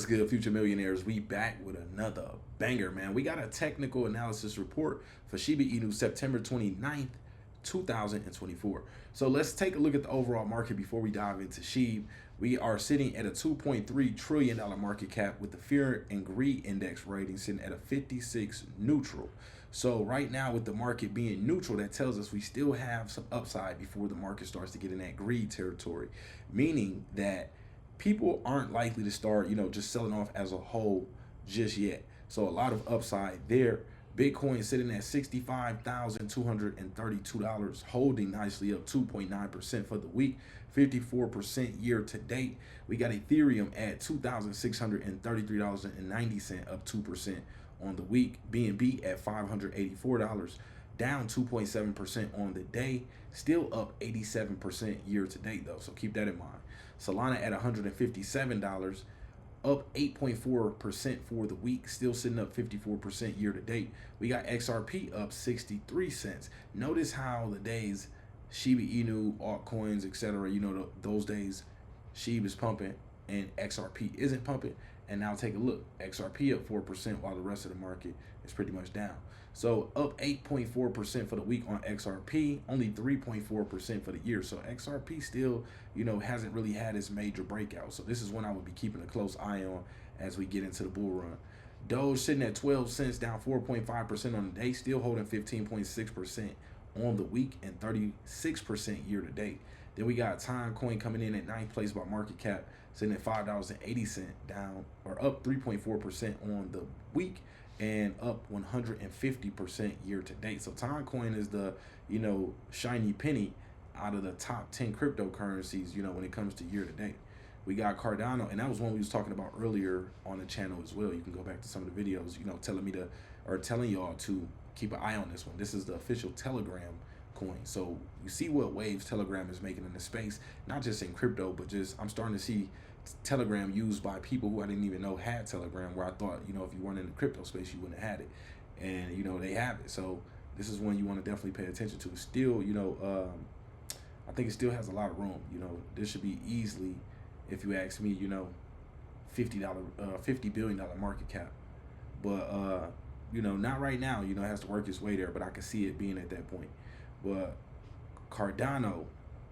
What's good, future millionaires? We back with another banger, man. We got a technical analysis report for Shiba Inu September 29th, 2024. So let's take a look at the overall market before we dive into SHIB. We are sitting at a $2.3 trillion market cap with the fear and greed index rating sitting at a 56 neutral. So right now with the market being neutral, that tells us we still have some upside before the market starts to get in that greed territory, meaning that people aren't likely to start, just selling off as a whole just yet. So a lot of upside there. Bitcoin sitting at $65,232, holding nicely up 2.9% for the week, 54% year to date. We got Ethereum at $2,633.90, up 2% on the week. BNB at $584, down 2.7% on the day, still up 87% year to date though, so keep that in mind. Solana at $157, up 8.4% for the week, still sitting up 54% year to date. We got XRP up 63 cents. Notice how the days Shiba Inu, altcoins, etc., those days SHIB is pumping and XRP isn't pumping. And now take a look, XRP up 4% while the rest of the market is pretty much down. So up 8.4% for the week on XRP, only 3.4% for the year. So XRP still, hasn't really had its major breakout. So this is one I would be keeping a close eye on as we get into the bull run. Doge sitting at 12 cents, down 4.5% on the day, still holding 15.6% on the week and 36% year to date. Then we got Coin coming in at 9th place by market cap, sitting at $5.80, down or up 3.4% on the week and up 150% year to date. So Coin is the, shiny penny out of the top 10 cryptocurrencies, when it comes to year to date. We got Cardano, and that was one we was talking about earlier on the channel as well. You can go back to some of the videos, telling y'all to keep an eye on this one. This is the official Telegram coin. So you see what waves Telegram is making in the space, not just in crypto, but just I'm starting to see Telegram used by people who I didn't even know had Telegram, where I thought, if you weren't in the crypto space, you wouldn't have had it. And, they have it. So this is one you want to definitely pay attention to. Still, I think it still has a lot of room. This should be easily, if you ask me, $50 billion market cap. But, not right now, it has to work its way there, but I can see it being at that point. But Cardano,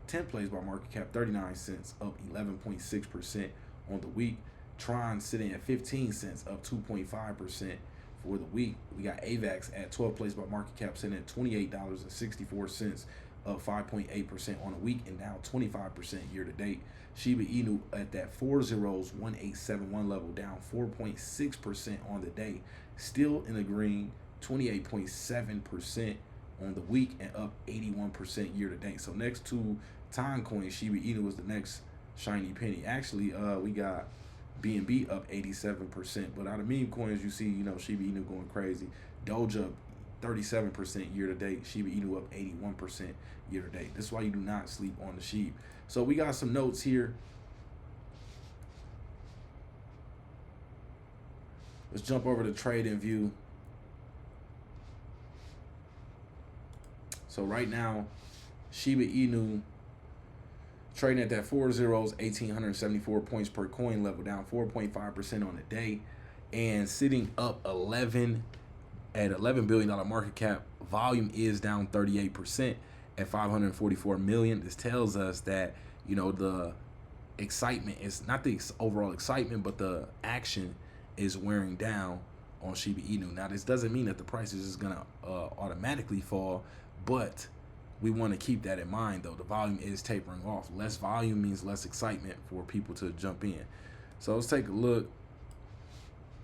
10th place by market cap, 39 cents, up 11.6% on the week. Tron sitting at 15 cents, up 2.5% for the week. We got AVAX at 12th place by market cap, sitting at $28.64, up 5.8% on the week and down 25% year to date. Shiba Inu at that 401871 level, down 4.6% on the day, still in the green, 28.7% on the week and up 81% year to date. So next to Coin, Shiba Inu is the next shiny penny. Actually, we got BNB up 87%, but out of meme coins, you see, Shiba Inu going crazy. Doge up 37% year to date. Shiba Inu up 81% year to date. That's why you do not sleep on the SHIB. So we got some notes here. Let's jump over to trading view. So right now, Shiba Inu trading at that 1,874 points per coin level, down 4.5% on the day, and sitting up at $11 billion market cap. Volume is down 38% at 544 million. This tells us that, the excitement is not the overall excitement, but the action is wearing down on Shiba Inu. Now, this doesn't mean that the price is just gonna automatically fall, but we want to keep that in mind, though. The volume is tapering off. Less volume means less excitement for people to jump in. So let's take a look.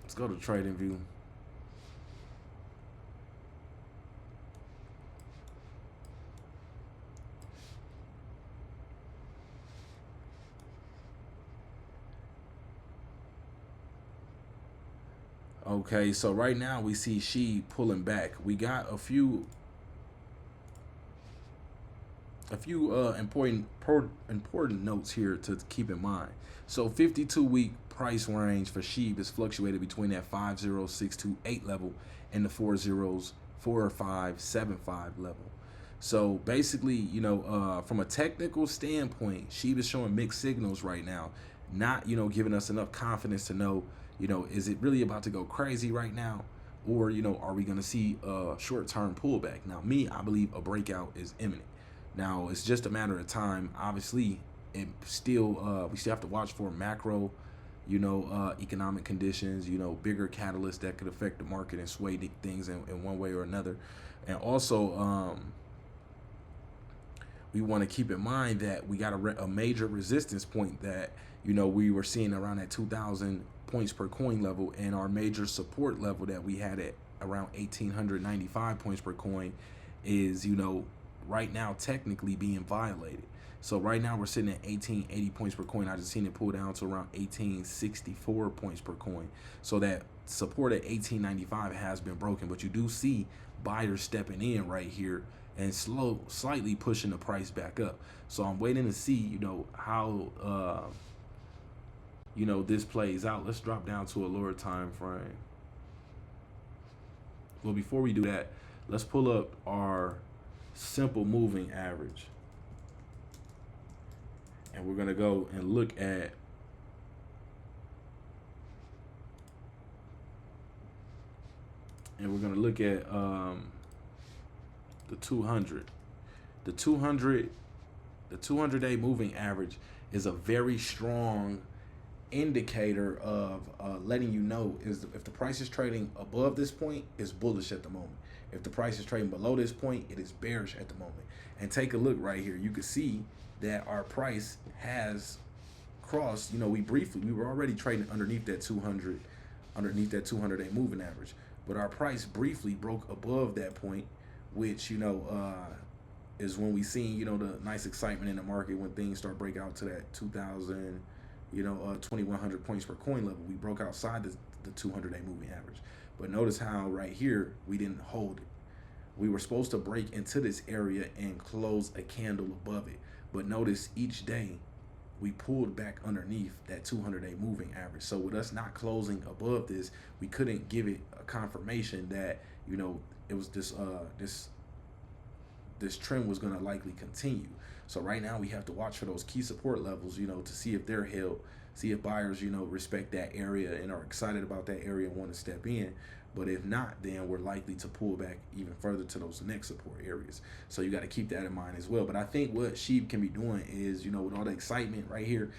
Let's go to trading view. Okay, so right now we see SHIB pulling back. We got a few important notes here to keep in mind. So 52-week price range for SHIB is fluctuated between that 50628 level and the 4575 level. So basically, from a technical standpoint, SHIB is showing mixed signals right now. not, you know, giving us enough confidence to know, you know, is it really about to go crazy right now? Or, you know, are we going to see a short-term pullback? Now, me, I believe a breakout is imminent. Now, it's just a matter of time. Obviously, it still we still have to watch for macro, you know, economic conditions, you know, bigger catalysts that could affect the market and sway things in one way or another. And also, we want to keep in mind that we got a major resistance point that, you know, we were seeing around that 2,000 points per coin level, and our major support level that we had at around 1,895 points per coin is, you know, right now technically being violated. So right now we're sitting at 1,880 points per coin. I just seen it pull down to around 1,864 points per coin. So that support at 1,895 has been broken, but you do see buyers stepping in right here and slightly pushing the price back up. So I'm waiting to see, you know, how you know, this plays out. Let's drop down to a lower time frame. Well, before we do that, let's pull up our simple moving average. And we're gonna go and look at the 200. The 200-day moving average is a very strong indicator of letting you know is if the price is trading above this point, it's bullish at the moment. If the price is trading below this point, it is bearish at the moment. And take a look right here. You can see that our price has crossed, you know, we were already trading underneath that 200-day moving average. But our price briefly broke above that point, which, you know, is when we seen, you know, the nice excitement in the market when things start breaking out to that 2,000, you know, 2,100 points per coin level. We broke outside the 200-day moving average. But notice how right here we didn't hold it. We were supposed to break into this area and close a candle above it. But notice each day we pulled back underneath that 200-day moving average. So with us not closing above this, we couldn't give it a confirmation that, you know, it was this trend was going to likely continue. So right now we have to watch for those key support levels, you know, to see if they're held, see if buyers, you know, respect that area and are excited about that area and want to step in. But if not, then we're likely to pull back even further to those next support areas. So you got to keep that in mind as well. But I think what SHIB can be doing is, you know, with all the excitement right here,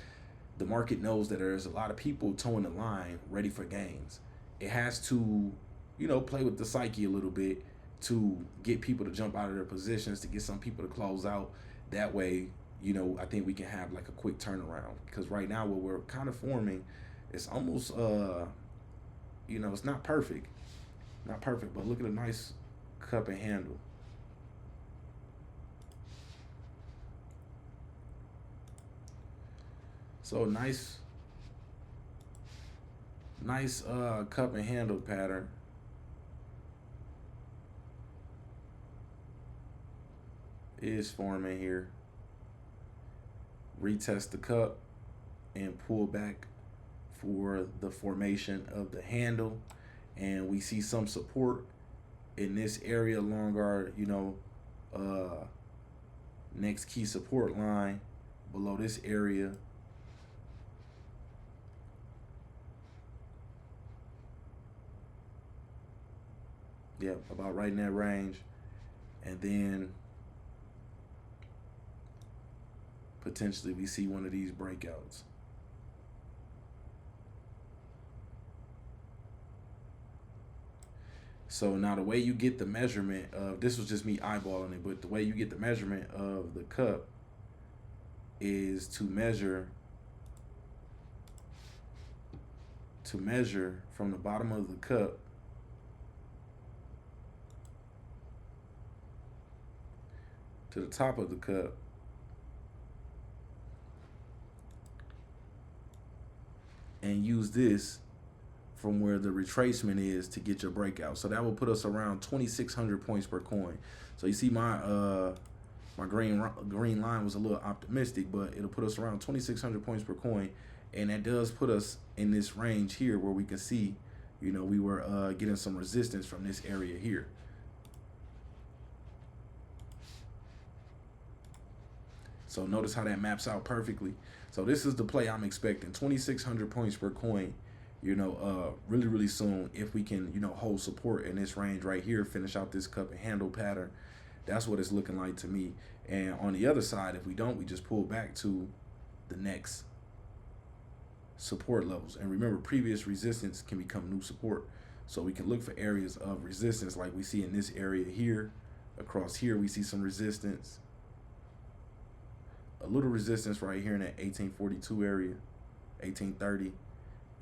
the market knows that there's a lot of people towing the line ready for gains. It has to, you know, play with the psyche a little bit to get people to jump out of their positions, to get some people to close out. That way, you know, I think we can have like a quick turnaround. Because right now what we're kind of forming is almost, you know, it's not perfect. Not perfect, but look at a nice cup and handle. So nice cup and handle pattern. Is forming here. Retest the cup and pull back for the formation of the handle. And we see some support in this area along our, you know, next key support line below this area. Yeah, about right in that range. And then potentially we see one of these breakouts. So now the way you get the measurement of, this was just me eyeballing it, but the way you get the measurement of the cup is to measure from the bottom of the cup to the top of the cup. And use this from where the retracement is to get your breakout. So that will put us around 2,600 points per coin. So you see my my green line was a little optimistic, but it'll put us around 2,600 points per coin. And that does put us in this range here where we can see, you know, we were getting some resistance from this area here. So notice how that maps out perfectly. So this is the play I'm expecting. 2,600 points per coin, really, really soon, if we can, hold support in this range right here, finish out this cup and handle pattern. That's what it's looking like to me. And on the other side, if we don't, we just pull back to the next support levels. And remember, previous resistance can become new support. So we can look for areas of resistance like we see in this area here. Across here, we see some resistance. A little resistance right here in that 1842 area, 1830.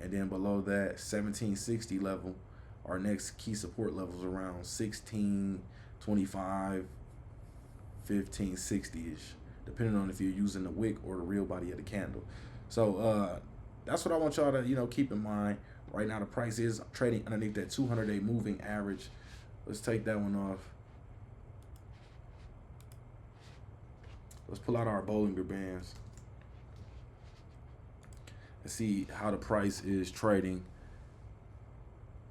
And then below that, 1760 level. Our next key support levels around 1625, 1560-ish, depending on if you're using the wick or the real body of the candle. So that's what I want y'all to, keep in mind. Right now, the price is trading underneath that 200-day moving average. Let's take that one off. Let's pull out our Bollinger Bands and see how the price is trading.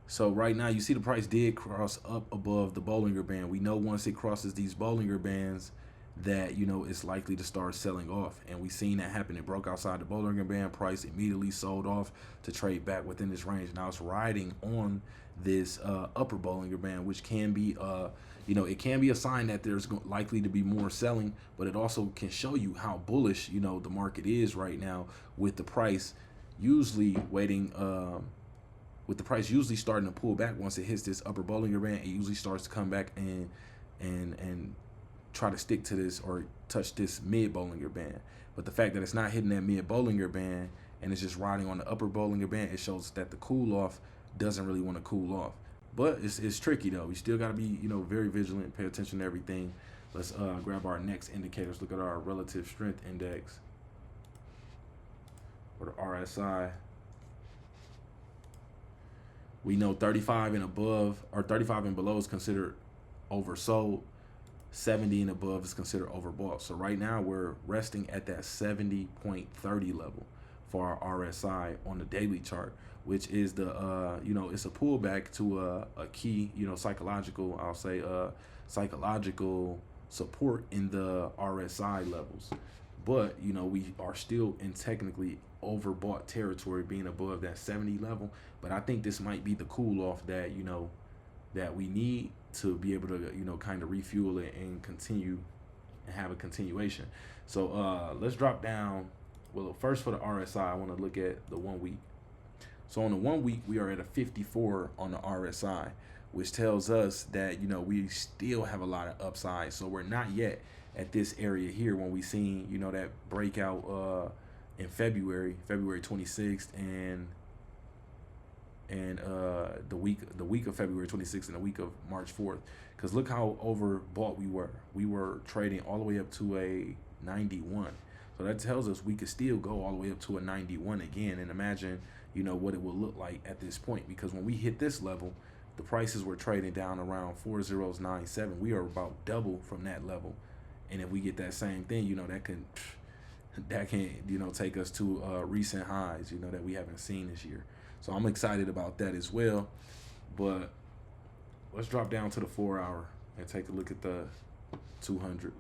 So right now, you see the price did cross up above the Bollinger Band. We know once it crosses these Bollinger Bands that, it's likely to start selling off. And we seen that happen. It broke outside the Bollinger Band. Price immediately sold off to trade back within this range. Now it's riding on this upper Bollinger Band, which can be, it can be a sign that there's likely to be more selling, but it also can show you how bullish, the market is right now, with the price usually waiting, with the price usually starting to pull back once it hits this upper Bollinger Band. It usually starts to come back and try to stick to this or touch this mid Bollinger Band. But the fact that it's not hitting that mid Bollinger Band and it's just riding on the upper Bollinger Band, it shows that the cool off doesn't really want to cool off. But it's tricky though. We still got to be, very vigilant, pay attention to everything. Let's grab our next indicators. Look at our relative strength index, or the RSI. We know 35 and above, or 35 and below, is considered oversold. 70 and above is considered overbought. So right now we're resting at that 70.30 level for our RSI on the daily chart, which is the it's a pullback to a key, psychological, I'll say psychological support in the RSI levels. But we are still in technically overbought territory, being above that 70 level. But I think this might be the cool off that that we need to be able to kind of refuel it and continue and have a continuation. So let's drop down. Well, first for the RSI, I want to look at the 1 week. So on the 1 week, we are at a 54 on the RSI, which tells us that we still have a lot of upside. So we're not yet at this area here when we seen that breakout in February 26th and the week of February 26th and the week of March 4th. Because look how overbought we were. We were trading all the way up to a 91. So that tells us we could still go all the way up to a 91 again. And imagine, what it will look like at this point. Because when we hit this level, the prices were trading down around 4097. We are about double from that level. And if we get that same thing, that can take us to recent highs, that we haven't seen this year. So I'm excited about that as well. But let's drop down to the 4 hour and take a look at the 200.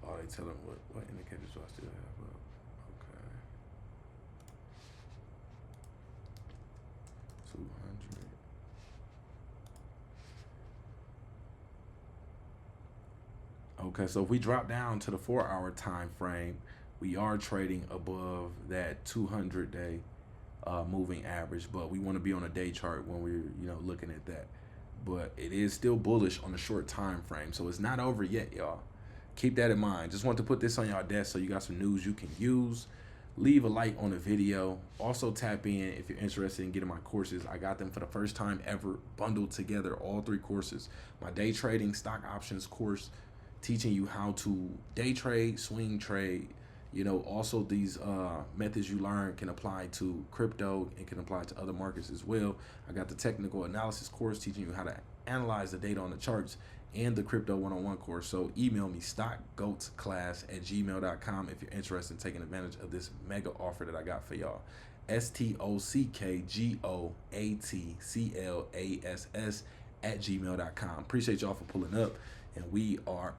Oh, they tell them what indicators do I still have up? Okay. 200. Okay, so if we drop down to the 4 hour time frame, we are trading above that 200-day moving average, but we want to be on a day chart when we're looking at that. But it is still bullish on the short time frame, so it's not over yet, y'all. Keep that in mind. Just want to put this on y'all desk so you got some news you can use. Leave a like on the video. Also tap in if you're interested in getting my courses. I got them for the first time ever bundled together, all 3 courses. My day trading stock options course, teaching you how to day trade, swing trade, You know, also these methods you learn can apply to crypto and can apply to other markets as well. I got the technical analysis course teaching you how to analyze the data on the charts, and the crypto one-on-one course. So email me stockgoatclass@gmail.com if you're interested in taking advantage of this mega offer that I got for y'all. StockGoatClass@gmail.com. Appreciate y'all for pulling up, and we are